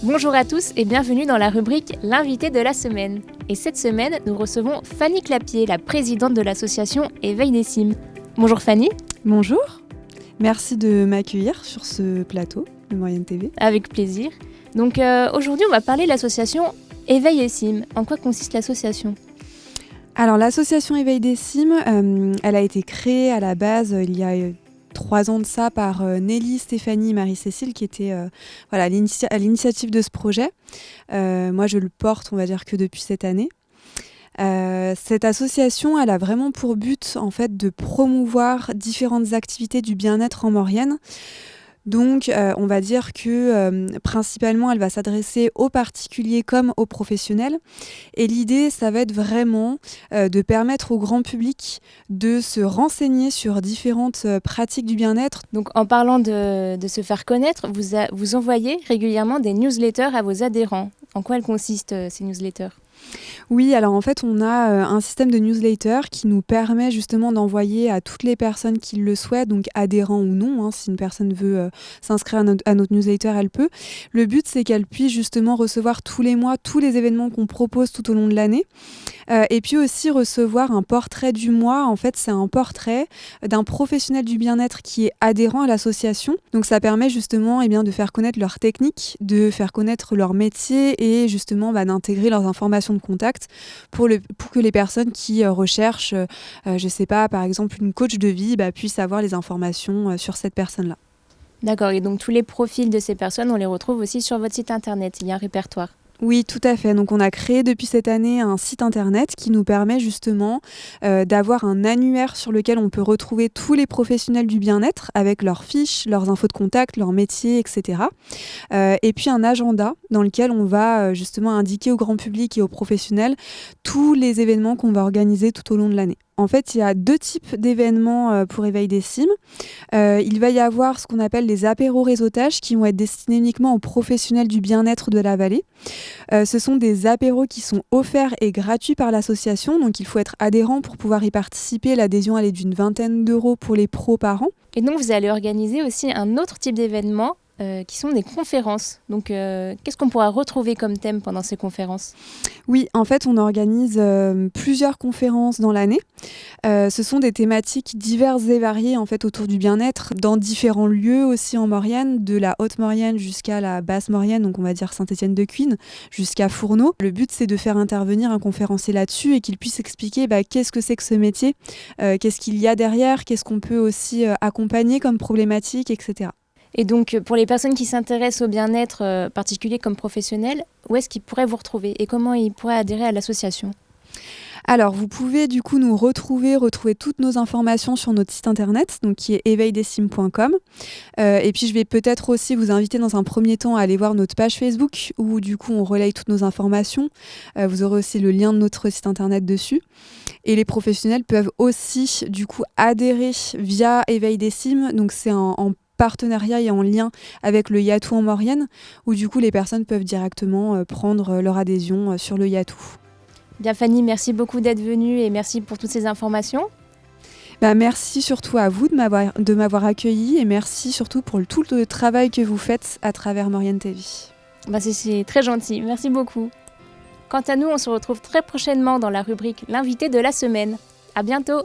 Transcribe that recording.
Bonjour à tous et bienvenue dans la rubrique L'invité de la semaine. Et cette semaine, nous recevons Fanny Clapier, la présidente de l'association Éveil des Cimes. Bonjour Fanny. Bonjour, merci de m'accueillir sur ce plateau de Moriane TV. Avec plaisir. Donc aujourd'hui, on va parler de l'association Éveil des Cimes. En quoi consiste l'association ? Alors l'association Éveil des Cimes, elle a été créée à la base il y a 3 ans de ça par Nelly, Stéphanie et Marie-Cécile qui étaient à l'initiative de ce projet. Moi je le porte, on va dire que depuis cette année. Cette association, elle a vraiment pour but en fait de promouvoir différentes activités du bien-être en Maurienne. Donc, on va dire que principalement, elle va s'adresser aux particuliers comme aux professionnels. Et l'idée, ça va être vraiment de permettre au grand public de se renseigner sur différentes pratiques du bien-être. Donc, en parlant de se faire connaître, vous envoyez régulièrement des newsletters à vos adhérents. En quoi elles consistent, ces newsletters ? Oui, alors en fait, on a un système de newsletter qui nous permet justement d'envoyer à toutes les personnes qui le souhaitent, donc adhérents ou non, si une personne veut s'inscrire à notre newsletter, elle peut. Le but, c'est qu'elle puisse justement recevoir tous les mois tous les événements qu'on propose tout au long de l'année. Et puis aussi recevoir un portrait du mois. En fait, c'est un portrait d'un professionnel du bien-être qui est adhérent à l'association. Donc ça permet justement de faire connaître leurs techniques, de faire connaître leur métier et justement d'intégrer leurs informations de contact pour que les personnes qui recherchent, je sais pas, par exemple une coach de vie, puissent avoir les informations sur cette personne-là. D'accord, et donc tous les profils de ces personnes, on les retrouve aussi sur votre site internet, il y a un répertoire. Oui, tout à fait. Donc on a créé depuis cette année un site internet qui nous permet justement d'avoir un annuaire sur lequel on peut retrouver tous les professionnels du bien-être avec leurs fiches, leurs infos de contact, leur métier, etc. Et puis un agenda dans lequel on va justement indiquer au grand public et aux professionnels tous les événements qu'on va organiser tout au long de l'année. En fait, il y a 2 types d'événements pour Éveil des Cimes. Il va y avoir ce qu'on appelle les apéros réseautage qui vont être destinés uniquement aux professionnels du bien-être de la vallée. Ce sont des apéros qui sont offerts et gratuits par l'association, donc il faut être adhérent pour pouvoir y participer. L'adhésion elle est d'une 20aine d'euros pour les pros par an. Et donc vous allez organiser aussi un autre type d'événement qui sont des conférences. Donc qu'est-ce qu'on pourra retrouver comme thème pendant ces conférences ? Oui, en fait, on organise plusieurs conférences dans l'année. Ce sont des thématiques diverses et variées en fait autour du bien-être dans différents lieux aussi en Maurienne, de la Haute-Maurienne jusqu'à la Basse-Maurienne, donc on va dire Saint-Étienne-de-Cuines, jusqu'à Fourneau. Le but, c'est de faire intervenir un conférencier là-dessus et qu'il puisse expliquer qu'est-ce que c'est que ce métier, qu'est-ce qu'il y a derrière, qu'est-ce qu'on peut aussi accompagner comme problématique, etc. Et donc, pour les personnes qui s'intéressent au bien-être particulier comme professionnel, où est-ce qu'ils pourraient vous retrouver et comment ils pourraient adhérer à l'association ? Alors, vous pouvez du coup nous retrouver toutes nos informations sur notre site internet, donc qui est éveildescimes.com. Et puis, je vais peut-être aussi vous inviter dans un premier temps à aller voir notre page Facebook où du coup on relaye toutes nos informations. Vous aurez aussi le lien de notre site internet dessus. Et les professionnels peuvent aussi du coup adhérer via Éveil des Cimes. Donc, c'est en partenariat et en lien avec le Yatou en Maurienne, où du coup les personnes peuvent directement prendre leur adhésion sur le Yatou. Bien Fanny, merci beaucoup d'être venue et merci pour toutes ces informations. Merci surtout à vous de m'avoir accueilli et merci surtout pour tout le travail que vous faites à travers Moriane TV. C'est très gentil, merci beaucoup. Quant à nous, on se retrouve très prochainement dans la rubrique L'invité de la semaine. À bientôt.